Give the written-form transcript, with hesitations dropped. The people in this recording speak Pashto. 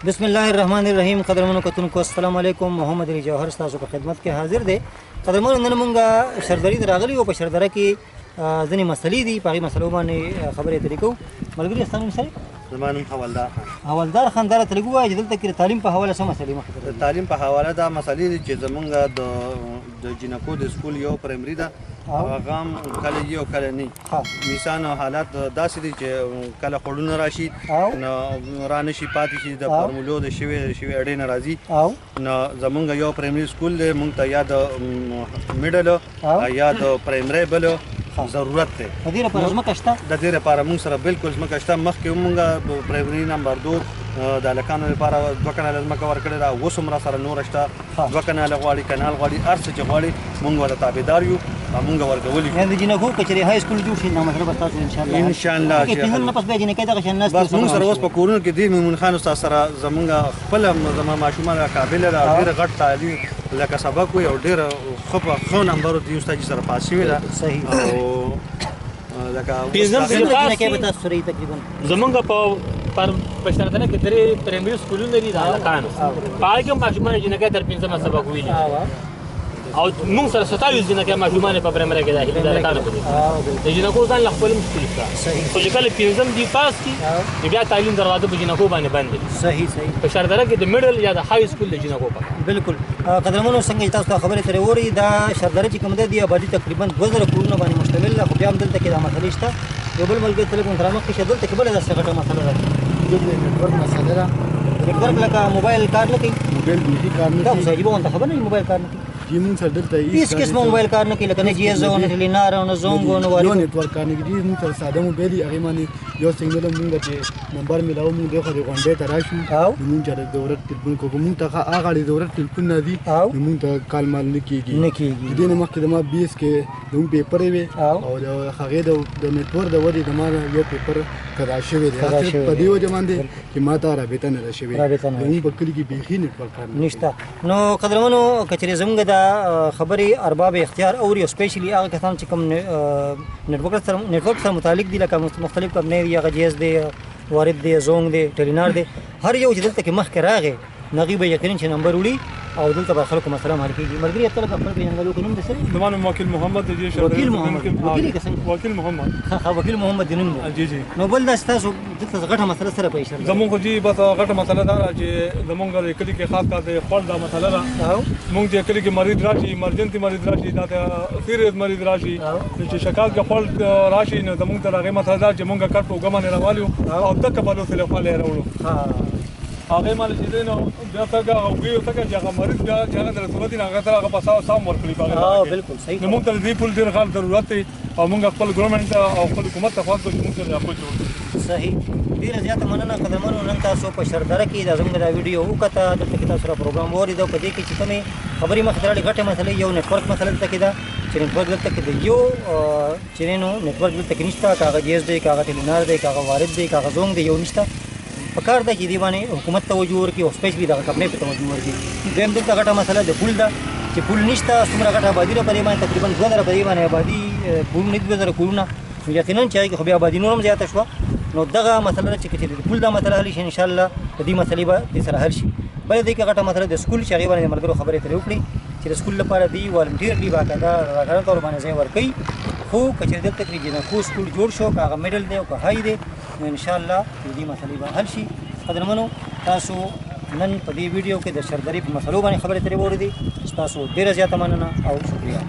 बिस्मिल्लाहिर्रहमानिर्रहीम। कदरमनो कतुनको अस्सलाम वालेकुम। मोहम्मद अली जौहर तासो په خدمت کې حاضر دی। قدرمنو نن مونږه شردري راغلی او په شردره کې ځینې مسلې دي، په هغې مسلو باندې خبرې اترې کوو. ملګري ستا نوم څه دی؟ زما نوم حوالدار خان. حوالدار خان، دا راته لږ ووایه چې دلته کې د تعلیم په حواله څه مسلې مخې ته د تعلیم په حواله دا مسلې دي چې زمونږ د جینکو د سکول یو پرایمري ده، هغه هم کله یو کله نه. مثال حالات داسې دي چې کله خوړونه راشي نو رانه شي پاتې شي د فارمولو د شوي اړې نه راځي. نو زمونږ یو پرایمري سکول دی، مونږ ته یا د میډل یا د پرایمري بل ضرورت دی. د دې لپاره ځمکه شته؟ د دې لپاره مونږ سره بالکل ځمکه شته. مخکې مونږ پرایمري نمبر 2 د هلکانو لپاره 2 کناله ځمکه ورکړې ده، اوس هم را سره نوره شته. 2 کناله غواړي، کنال غواړي، هر څه چې غواړي مونږ ورته تابعدار یو، مونږ ورکولی. یعنې د جینکو که چېرې های سکول جوړ شي نو مسله به ستاسو انشاءالله پنځم نه پس بیا جینکۍ دغه شان ناست بس مونږ سره اوس په کورونو کې دی میمون خان استاد سره زمونږ خپله زما ماشومان قابله ده، ډېر غټ تعلیم لکه سبق وي او ډېر ښه نمبرو دي استاد سره پاس شوي ده. صحیح. لکه جینکۍ به تاسو سره یي تقریبا زمونږ په شردنه کې 3 پرایمري سکولونه دي د هلکانو، په هغې کې هم ماشومان جینکۍ تر 5مه سبق ویلي او موږ سره 27 جینکۍ ماشومان په پرایمري کې داخلي د هلکانو په دي. د جینکو ځان له خپل مشکل شته، خو چې کله 5م دي پاس کړي بیا تعلیم دروازه په جینکو باندې بند دي. صحیح. په شردنه کې د میډل یا د های سکول د جینکو په بالکل. قدرمنو څنګه چې تاسو ته خبرې ترې اورئ، دا شردره چې کوم دی د آبادي تقریبا 2000 کورونه باندې مشتمل ده، خو بیا هم دلته کې دا مسلې شته. یو بل ملګري تلیفون سره مخکې شه، دلته کې بله داسې غټه مسله ده، नेटवर्क मसाले रहा नेटवर्क लगा मोबाइल कार न की मोबाइल बिल्कुल कार क्या उसे जीवन तक खबर नहीं मोबाइल कार न की जी मुंग सर डरता है इस किस्म मोबाइल कार न की लगने जीएस जोन टेलीनार और जोंगो न वाली यो नेटवर्क कार की जी मुंग सर सादा मोबाइल अगे माने यो सिग्नल मुंग के नंबर मिलाओ मुंग देखो दे घंटे तराशु मुंग जरे दौरत टेलीफोन को मुंग तक आगाड़ी दौरत टेलीफोन ना दी मुंग तक काल माल निकीगी दिन मक्के दमा 20 के दुम पेपर है और खगे द नेटवर्क द वदी दमा ये पेपर कराशवे दे पदियो जमान दे कि माता रابطه نه شوی موږ په کلی کې بیخي نیټورک کار نشته. نو قدرمنو کچې زموږ د خبرې ارباب اختیار اوري، سپیشلی هغه کسان چې کوم نیټورک سره متعلق دي، لکه مختلف کمپنۍ دي، هغه جیس دی، وارد دی، زونګ دی، ټیلینار دی، هر یو چې دلته کې مخکې راغی نو هغوی به یقینا چې نمبر وړي او دلته به خلکو مسله حل کېږي. ملګري ته لږ خپل پېژندګلو کې نوم دی څه دی؟ زما نوم وکیل محمد دی. وکیل محمد وکیل محمد وکیل محمد دی نوم دی. جی جی. نو بل دا ستاسو دلته غټه مسله سره پیښ شوه؟ زمونږ جی بس غټه مسله دا ده چې زمونږ د کلي کې خاص کار د خپل دا مسله ده. مونږ چې کلي کې مریض راشي، ایمرجنسي مریض راشي، دا سیریس مریض راشي، چې شکایت کې خپل راشي نو زمونږ ته هغې مسله ده چې مونږ کار پروګرام نه راوالو او دغه بلو سره خپل راوړو. هغه مال چې دی نو بیا څنګه هغوی څنګه چې هغه مریض بیا چې هغه د رسوت نه هغه سره هغه په سام ورکړي. بالکل صحیح. نو موږ ته دې پول ډېر خال ضرورت دی او موږ خپل ګورنمنټ او خپل حکومت ته خواست کوو چې موږ سره خپل جوړ کړو. صحیح. ډېره زیاته مننه قدرمنو. نن تاسو په شردره کې دا زموږ دا ویډیو وکته، دلته کې تاسو سره پروګرام واورېده. په دې کې چې کومې خبرې مخې ته راغلې غټې مسلې، یو نیټورک مسله دلته کې ده چې نیټورک دلته کې د یو چې نو نیټورک دلته کې نشته، که هغه جیس دی، که هغه ټیلینار دی، که هغه وارد دی، که هغه زونګ دی، یو نشته. پکار ده چې دې باندې حکومت توجه ورکړي او سپیشلی دغه کمپنۍ په توجه ورکړي. دویم دلته غټه مسله د پول ده چې پول نشته، څومره غټه آبادي ده په دې باندې، تقریبا 2000 په دې باندې آبادي پولونه 2000 کورونه، نو یقینا چې هغې کې خو بیا آبادي نور هم زیاته شوه. نو دغه مسله ده چې که د پول دا مسله حل شي انشاءالله د دې مسلې به دې سره حل شي. بله دې کې غټه مسله د سکول چې هغې باندې د ملګرو خبرې ترې وکړي چې د سکول لپاره دوی والنټیر دي، باقاعده راټانه طور باندې ځای ورکوي. خو که چېرې دلته کې جینکو سکول جوړ شو، که هغه میډل دی او که های دی، نو انشاءالله د دې مسلې به حل شي. قدرمنو تاسو نن په دې ویډیو کې د شردرې په مسلو باندې خبرې ترې واورېدې. ستاسو ډېره زیاته مننه او شکریه.